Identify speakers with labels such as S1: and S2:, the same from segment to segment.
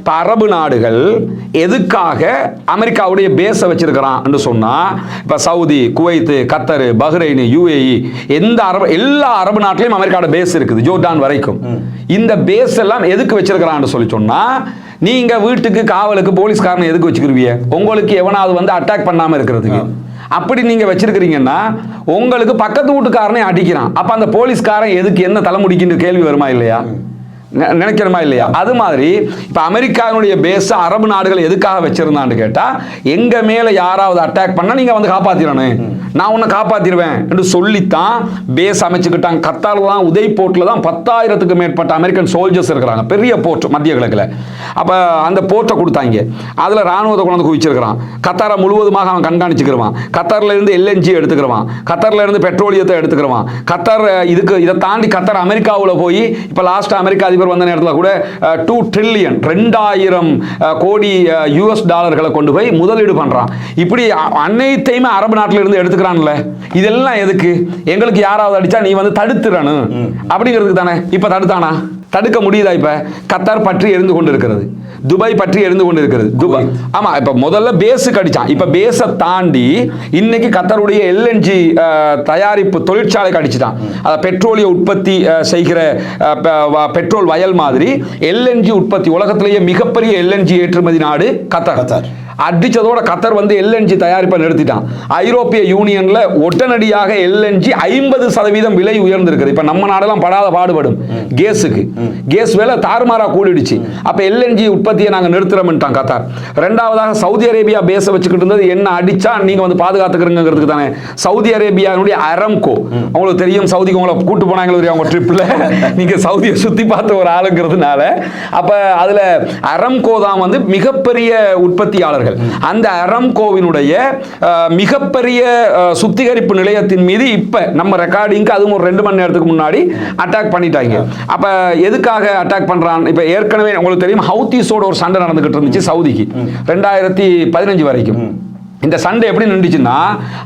S1: இப்போ அரபு நாடுகள் எதுக்காக அமெரிக்காவுடைய பேஸை வச்சிருக்கிறான் என்று சொன்னா, இப்போ சவுதி, குவைத், கத்தர், பஹ்ரைன், யுஏஇ எல்லா அரபு நாட்டிலையும் அமெரிக்காவோட பேஸ் இருக்குது, ஜோர்டான் வரைக்கும். இந்த பேஸ் எல்லாம் எதுக்கு வச்சிருக்கிறான்னு சொல்லி சொன்னா, நீங்க வீட்டுக்கு காவலுக்கு போலீஸ்காரனை எதுக்கு வச்சுக்கிருவீங்க? உங்களுக்கு எவனாவது வந்து அட்டாக் பண்ணாம இருக்கிறதுக்கு. அப்படி நீங்க வச்சிருக்கிறீங்கன்னா உங்களுக்கு பக்கத்து வீட்டுக்காரனை அடிக்கிறான், அப்ப அந்த போலீஸ்காரன் எதுக்கு, என்ன தலைமுடிக்கின்ற கேள்வி வருமா இல்லையா? நினைக்கிறமா இல்லையா? அது மாதிரி இப்ப அமெரிக்காவுடைய பேஸ் அரபு நாடுகள் எதுக்காக வச்சிருந்தான்னு கேட்டா, எங்க மேல யாராவது அட்டாக் பண்ணா நீங்க வந்து காப்பாத்திரணும், நான் உன்னை காப்பாத்திடுவேன் என்று சொல்லித்தான் பேஸ் அமைச்சுக்கிட்டாங்க. கத்தார்ல தான், உதய் போர்ட்ல தான் 10,000க்கு மேற்பட்ட அமெரிக்கன் சோல்ஜர்ஸ் இருக்கிறாங்க, பெரிய போர்ட் மத்திய கிழக்குல. அப்ப அந்த போர்ட்டை கொடுத்தாங்க, அதுல ராணுவத்தை கொண்டு குவிச்சிருக்கிறான். கத்தாரை முழுவதுமாக அவன் கண்காணிச்சுக்கிறான். கத்தார்ல இருந்து எல்என்ஜி எடுத்துக்கிறான், கத்தார்ல இருந்து பெட்ரோலியத்தை எடுத்துக்கிறான். கத்தார் இதை தாண்டி கத்தார் அமெரிக்காவில் போய் இப்ப லாஸ்ட் அமெரிக்கா அதிபர் வந்த நேரத்தில் கூட 2 ட்ரில்லியன் 2000 கோடி US டாலர்களை கொண்டு போய் முதலீடு பண்றான். இப்படி அனைத்தையுமே அரபு நாட்டில இருந்து எடுத்துக்கிறான்ல. இதெல்லாம் எதுக்கு? எங்களுக்கு யாராவது அடிச்சா நீ வந்து தடுத்துறணும் அப்படிங்கிறதுக்கு தானே. இப்ப தடுத்தானா? தடுக்க முடியுதா? இப்ப கத்தார் பற்றி எரிந்து கொண்டு இருக்கிறது, துபாய் பற்றி எரிந்து கொண்டு இருக்கிறது. துபாய் ஆமா, இப்ப முதல்ல பேஸுக்கு அடிச்சான், இப்ப பேஸை தாண்டி இன்னைக்கு கத்தாருடைய எல்என்ஜி தயாரிப்பு தொழிற்சாலைக்கு அடிச்சுட்டான். பெட்ரோலிய உற்பத்தி செய்கிற பெட்ரோல் வயல் மாதிரி எல்என்ஜி உற்பத்தி, உலகத்திலேயே மிகப்பெரிய எல்என்ஜி ஏற்றுமதி நாடு கத்தார். அடிச்சதோட கத்தர் வந்து எல்என்ஜி தயாரிப்பை நிறுத்திட்டான். ஐரோப்பிய யூனியன்ல உடனடியாக எல்என்ஜி 50% விலை உயர்ந்திருக்குது. இப்ப நம்ம நாடெல்லாம் படாத பாடுபடும் கேஸுக்கு, கேஸ் விலை தாறுமாறா கூடிடுச்சு. அப்ப எல்என்ஜி உற்பத்தியை நாங்க நிறுத்துறோம்ட்டான் கத்தார். ரெண்டாவதாக சவுதி அரேபியா பேஸ வச்சுக்கிட்டு இருந்தது, என்ன அடிச்சா நீங்க வந்து பாதுகாத்துக்கிறங்கிறதுக்கு தானே. சவுதி அரேபியாவுடைய அரம்கோ, உங்களுக்கு தெரியும், சவுதிக்கு உங்களை கூட்டு போனாங்க அவங்க ட்ரிப்ல, நீங்க சவுதியை சுத்தி பார்த்த ஒரு ஆளுங்கிறதுனால. அப்ப அதுல அரம்கோ தான் வந்து மிகப்பெரிய உற்பத்தியாளர்கள். அந்த அரம்கோவினுடைய மிகப்பெரிய சுத்திகரிப்பு நிலையத்தின் மீது இப்ப நம்ம ரெக்கார்டிங்க்கு அதுவும் ஒரு 2 மணி நேரத்துக்கு முன்னாடி அட்டாக் பண்ணிட்டாங்க. அப்ப எதுக்காக அட்டாக் பண்றான்? இப்ப ஏற்கனவே உங்களுக்கு தெரியும், ஹவுதீஸோட ஒரு சண்டை நடந்துகிட்டு இருந்துச்சு சவுதிக்கு 2015 வரைக்கும். இந்த சண்டை எப்படி நின்றுச்சுன்னா,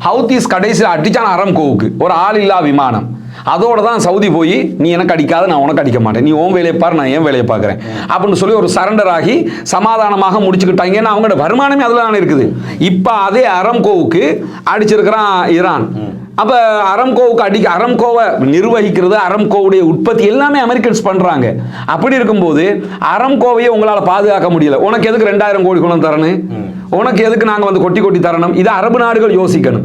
S1: ஹவுதீஸ் கடைசியில் அடிச்சான அரம்கோவுக்கு ஒரு ஆள் இல்லா விமானம். அதோட தான் சவுதி போய், நீ எனக்கு அடிக்காத, நான் உனக்கு அடிக்க மாட்டேன், நீ உன் வேலையை பாரு, நான் என் வேலையை பார்க்குறேன் அப்படின்னு சொல்லி ஒரு சரண்டர் ஆகி சமாதானமாக முடிச்சுக்கிட்டாங்க. ஏன்னா அவங்களோட வருமானமே அதில் தானே இருக்குது. இப்போ அதே அரம்கோவுக்கு அடிச்சிருக்கிறான் ஈரான். அப்ப அரம்கோவுக்கு அரம்கோவை நிர்வகிக்கிறது, அரம்கோவுடைய உற்பத்தி எல்லாமே அமெரிக்கன்ஸ் பண்றாங்க. அப்படி இருக்கும்போது அரம்கோவையே உங்களால பாதுகாக்க முடியல. உனக்கு எதுக்கு 2000 கோடி கொண்டு தரணும்? உனக்கு எதுக்கு நாங்க வந்து கொட்டி தரணும்? இதை அரபு நாடுகள் யோசிக்கணும்.